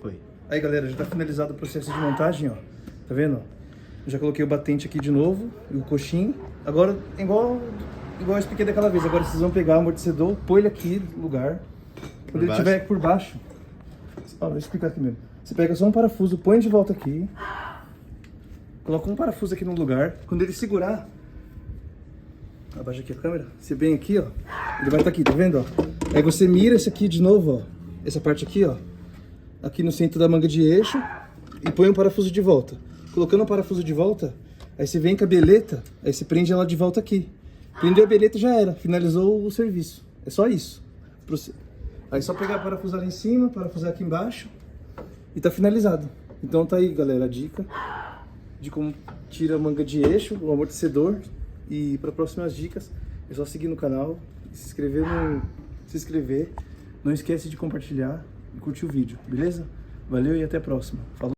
Foi. Aí, galera, já tá finalizado o processo de montagem, ó. Tá vendo? Eu já coloquei o batente aqui de novo, e o coxim. Agora, igual eu expliquei daquela vez, agora vocês vão pegar o amortecedor, pôr ele aqui no lugar. Quando ele estiver por baixo, ó, vou explicar aqui mesmo. Você pega só um parafuso, põe de volta aqui. Coloca um parafuso aqui no lugar. Quando ele segurar, abaixa aqui a câmera. Você vem aqui, ó. Ele vai estar aqui, tá vendo, ó? Aí você mira esse aqui de novo, ó. Essa parte aqui, ó. Aqui no centro da manga de eixo. E põe um parafuso de volta. Colocando o parafuso de volta, aí você vem com a beleta, aí você prende ela de volta aqui. Prendeu a beleta, já era. Finalizou o serviço. É só isso. Aí só pegar a parafusar lá em cima, parafusar aqui embaixo. E tá finalizado. Então tá aí, galera, a dica de como tira a manga de eixo, o amortecedor. E para próximas dicas, é só seguir no canal, se inscrever. Não esquece de compartilhar e curtir o vídeo, beleza? Valeu e até a próxima. Falou!